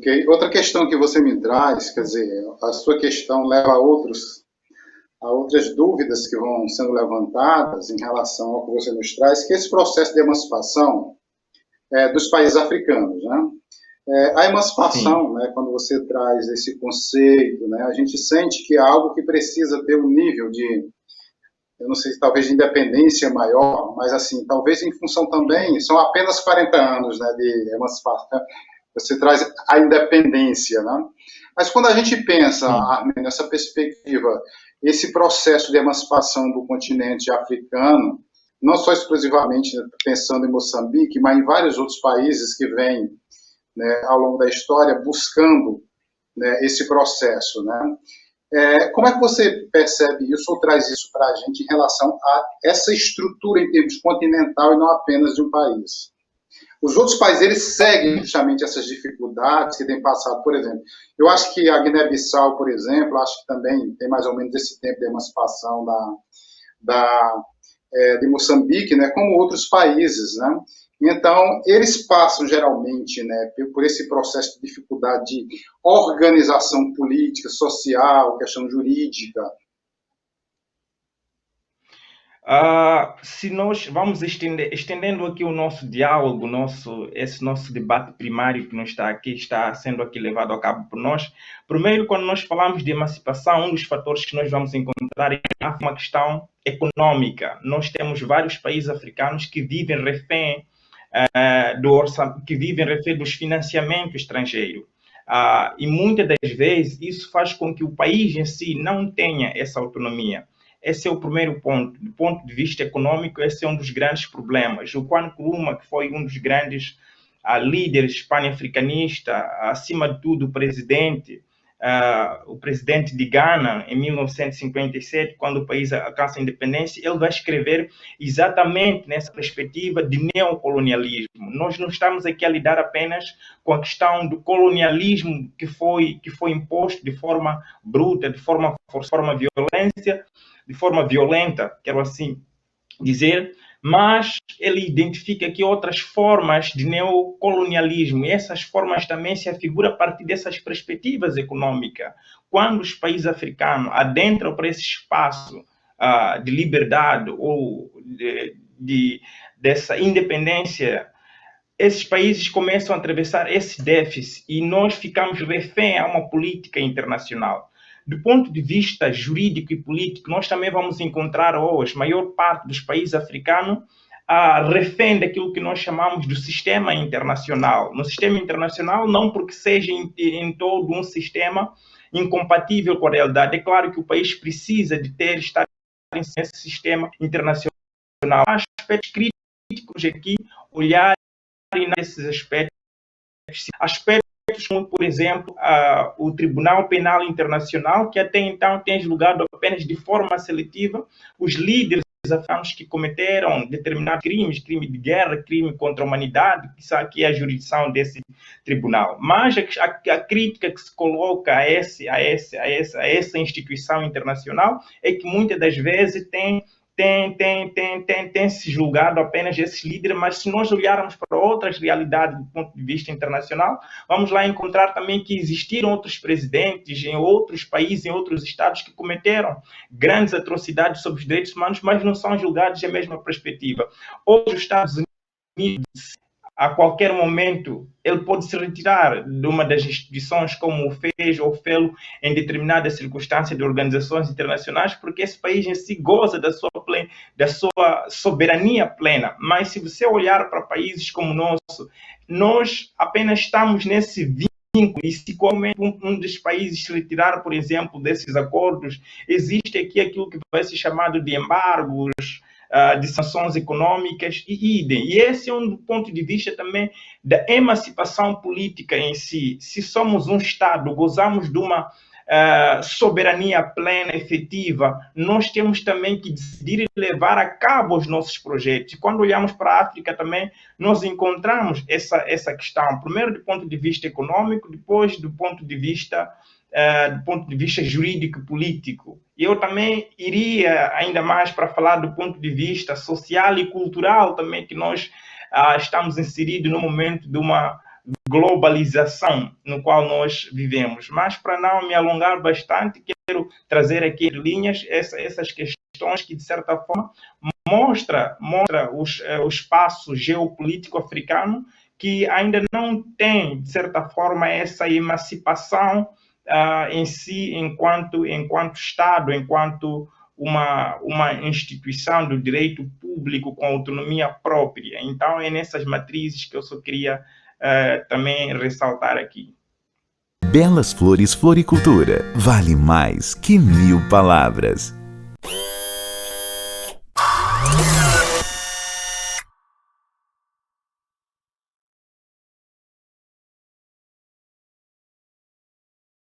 Ok. Outra questão que você me traz, quer dizer, a sua questão leva a outras dúvidas que vão sendo levantadas em relação ao que você nos traz, que é esse processo de emancipação dos países africanos, né? A Sim. emancipação, né, quando você traz esse conceito, né, a gente sente que é algo que precisa ter um nível de, eu não sei, talvez de independência maior, mas assim, talvez em função também, são apenas 40 anos, né, de emancipação, você traz a independência, né? Mas quando a gente pensa, Sim. Armin, nessa perspectiva, esse processo de emancipação do continente africano, não só exclusivamente pensando em Moçambique, mas em vários outros países que vêm, né, ao longo da história buscando, né, esse processo, né? Como é que você percebe isso ou traz isso para a gente em relação a essa estrutura em termos continental e não apenas de um país? Os outros países, eles seguem justamente essas dificuldades que têm passado. Por exemplo, eu acho que a Guiné-Bissau, por exemplo, acho que também tem mais ou menos esse tempo de emancipação da de Moçambique, né, como outros países, né? Então, eles passam geralmente, né, por esse processo de dificuldade de organização política, social, questão jurídica. Se nós vamos estendendo aqui o nosso diálogo, esse nosso debate primário que está sendo aqui levado a cabo por nós, primeiro, quando nós falamos de emancipação, um dos fatores que nós vamos encontrar é uma questão econômica. Nós temos vários países africanos que vivem refém que vivem refém dos financiamentos estrangeiros. E muitas das vezes isso faz com que o país em si não tenha essa autonomia. Esse é o primeiro ponto. Do ponto de vista econômico, esse é um dos grandes problemas. O Kwame Nkrumah, que foi um dos grandes líderes pan-africanistas, acima de tudo o presidente de Ghana, em 1957, quando o país alcança a independência, ele vai escrever exatamente nessa perspectiva de neocolonialismo. Nós não estamos aqui a lidar apenas com a questão do colonialismo que foi imposto de forma bruta, de forma violenta, quero assim dizer, mas ele identifica aqui outras formas de neocolonialismo, e essas formas também se afiguram a partir dessas perspectivas econômicas. Quando os países africanos adentram para esse espaço de liberdade ou dessa independência, esses países começam a atravessar esse déficit e nós ficamos refém a uma política internacional. Do ponto de vista jurídico e político, nós também vamos encontrar hoje a maior parte dos países africanos refém daquilo que nós chamamos do sistema internacional. No sistema internacional, não porque seja em todo um sistema incompatível com a realidade. É claro que o país precisa de estar nesse sistema internacional. Há aspectos críticos aqui, olhar nesses aspectos como, por exemplo, o Tribunal Penal Internacional, que até então tem julgado apenas de forma seletiva os líderes africanos que cometeram determinados crimes, crime de guerra, crime contra a humanidade, que é a jurisdição desse tribunal. Mas a crítica que se coloca a essa instituição internacional é que muitas das vezes tem se julgado apenas esses líderes, mas se nós olharmos para outras realidades do ponto de vista internacional, vamos lá encontrar também que existiram outros presidentes em outros países, em outros estados, que cometeram grandes atrocidades sobre os direitos humanos, mas não são julgados na mesma perspectiva. Hoje, os Estados Unidos, a qualquer momento, ele pode se retirar de uma das instituições como o fez ou fê-lo em determinadas circunstâncias de organizações internacionais, porque esse país em si goza da sua soberania plena. Mas se você olhar para países como o nosso, nós apenas estamos nesse vínculo, e se um dos países se retirar, por exemplo, desses acordos, existe aqui aquilo que vai ser chamado de embargos, de sanções econômicas e idem. E esse é um ponto de vista também da emancipação política em si. Se somos um Estado, gozamos de uma soberania plena, efetiva, nós temos também que decidir e levar a cabo os nossos projetos. E quando olhamos para a África também, nós encontramos essa questão, primeiro do ponto de vista econômico, depois do ponto de vista jurídico e político. Eu também iria ainda mais para falar do ponto de vista social e cultural também, que nós estamos inseridos no momento de uma globalização no qual nós vivemos. Mas, para não me alongar bastante, quero trazer aqui linhas essas questões que, de certa forma, mostra o espaço geopolítico africano, que ainda não tem, de certa forma, essa emancipação em si, enquanto Estado, enquanto uma instituição do direito público com autonomia própria. Então, é nessas matrizes que eu só queria também ressaltar aqui. Belas Flores Floricultura vale mais que 1000 palavras.